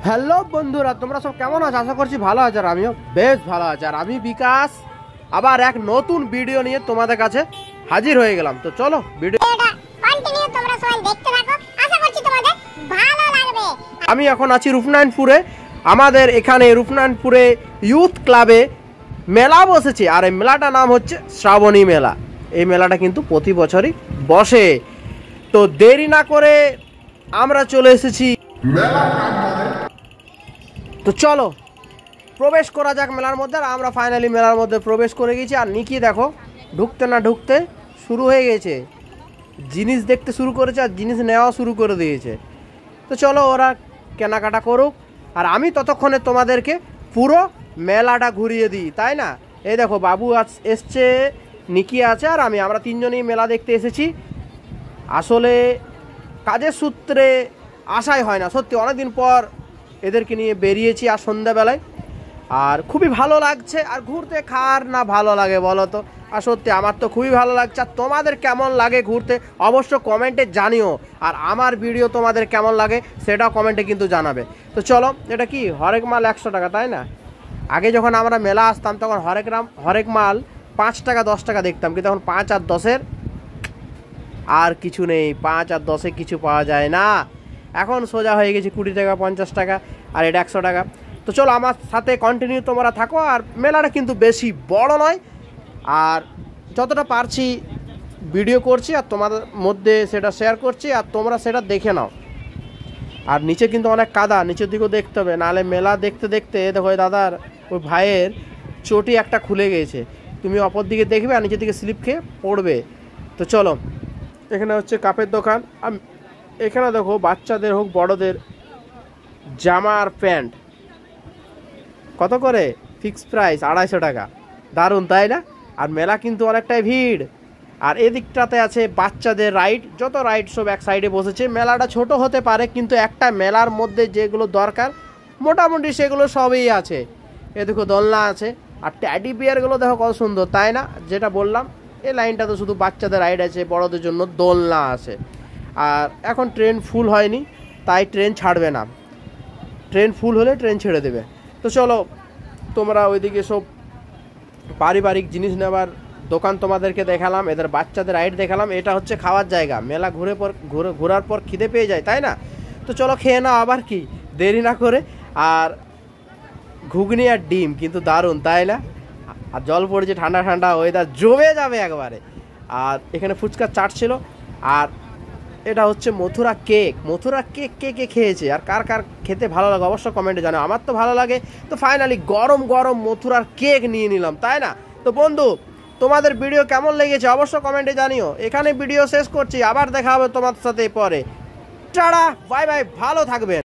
Hello বন্ধুরা, তোমরা সব কেমন আছো? আশা করছি ভালো আছো। আর আমিও বেশ ভালো আছি। আর আমি বিকাশ আবার এক নতুন ভিডিও নিয়ে তোমাদের কাছে হাজির হয়ে গেলাম। তো চলো ভিডিওটা কন্টিনিউ তোমরা সবাই দেখতে থাকো, আশা করছি তোমাদের ভালো লাগবে। আমি এখন আছি রূপনারায়ণপুরে। আমাদের এখানে রূপনারায়ণপুরে ইউথ ক্লাবে মেলা বসেছে, আর এই মেলাটার নাম হচ্ছে শ্রাবণী মেলা। এই মেলাটা কিন্তু প্রতি বছরই বসে। তো দেরি না করে আমরা চলে এসেছি মেলা। তো চলো প্রবেশ করা যাক মেলার মধ্যে। আর আমরা ফাইনালি মেলার মধ্যে প্রবেশ করে গেছি। আর নিকি দেখো ঢুকতে না ঢুকতে শুরু হয়ে গেছে, জিনিস দেখতে শুরু করেছে আর জিনিস নেওয়া শুরু করে দিয়েছে। তো চলো ওরা কেনাকাটা করুক, আর আমি ততক্ষণে তোমাদেরকে পুরো মেলাটা ঘুরিয়ে দিই, তাই না? এই দেখো বাবু এসছে, নিকি আছে, আর আমরা তিনজনই মেলা দেখতে এসেছি। আসলে কাজের সূত্রে আসাই হয় না, সত্যি অনেকদিন পর এদেরকে নিয়ে বেরিয়েছি আর সন্ধ্যাবেলায়। আর খুবই ভালো লাগছে। আর ঘুরতে কার না ভালো লাগে বলো তো? আর সত্যি আমার তো খুবই ভালো লাগছে। আর তোমাদের কেমন লাগে ঘুরতে অবশ্য কমেন্টে জানিও। আর আমার ভিডিও তোমাদের কেমন লাগে সেটাও কমেন্টে কিন্তু জানাবে। তো চলো, এটা কি হরেক মাল 100 টাকা, তাই না? আগে যখন আমরা মেলা আসতাম তখন হরেক মাল 5 টাকা 10 টাকা দেখতাম, কিন্তু এখন 5 আর 10-এর আর কিছু নেই। 5 আর 10-এ কিছু পাওয়া যায় না। এখন সোজা হয়ে গেছে 20 টাকা 50 টাকা, আর এটা 100 টাকা। তো চলো আমার সাথে কন্টিনিউ তোমরা থাকো। আর মেলাটা কিন্তু বেশি বড় নয়, আর যতটা পারছি ভিডিও করছি আর তোমাদের মধ্যে সেটা শেয়ার করছি, আর তোমরা সেটা দেখে নাও। আর নিচে কিন্তু অনেক কাদা, নিচের দিকেও দেখতে হবে, নাহলে মেলা দেখতে দেখতে দেখো ওই দাদার ওই ভাইয়ের চটি একটা খুলে গিয়েছে। তুমি অপর দিকে দেখবে আর নিচের দিকে স্লিপ খেয়ে পড়বে। তো চলো, এখানে হচ্ছে কাপের দোকান। এখানে দেখো বাচ্চাদের হোক বড়দের জামা আর প্যান্ট কত করে? ফিক্স প্রাইস 250 টাকা। দারুণ, তাই না? আর মেলা কিন্তু অনেকটাই ভিড়। আর এদিকটাতে আছে বাচ্চাদের রাইড, যত রাইড সব এক সাইডে বসেছে। মেলাটা ছোট হতে পারে, কিন্তু একটা মেলার মধ্যে যেগুলো দরকার মোটামুটি সেগুলো সবই আছে। এ দেখো দোলনা আছে, আর ট্যাডি বিয়ারগুলো দেখো কত সুন্দর, তাই না? যেটা বললাম, এই লাইনটা তো শুধু বাচ্চাদের রাইড আছে, বড়দের জন্য দোলনা আছে। আর এখন ট্রেন ফুল হয়নি, তাই ট্রেন ছাড়বে না। ট্রেন ফুল হলে ট্রেন ছেড়ে দেবে। তো চলো, তোমরা ওইদিকে সব পারিবারিক জিনিস নেওয়ার দোকান তোমাদেরকে দেখালাম, এদের বাচ্চাদের রাইড দেখালাম। এটা হচ্ছে খাওয়ার জায়গা। মেলা ঘোরার পর খিদে পেয়ে যায়, তাই না? তো চলো খেয়ে নাও আবার কি দেরি না করে। আর ঘুগনি আর ডিম কিন্তু দারুণ, তাই না? আর জল পড়েছে, ঠান্ডা ঠান্ডা ওয়েদার, জমে যাবে একবারে। আর এখানে ফুচকা চাট ছিল। আর এটা হচ্ছে মথুরা কেক। মথুরা কেক কে কে খেয়েছে আর কার কার খেতে ভালো লাগে অবশ্য কমেন্টে জানাও। আমার তো ভালো লাগে। তো ফাইনালি গরম গরম মথুরার কেক নিয়ে নিলাম, তাই না? তো বন্ধু, তোমাদের ভিডিও কেমন লেগেছে অবশ্য কমেন্টে জানিও। এখানে ভিডিও শেষ করছি, আবার দেখা হবে তোমার সাথে পরে। টাটা, বাই বাই, ভালো থাকবেন।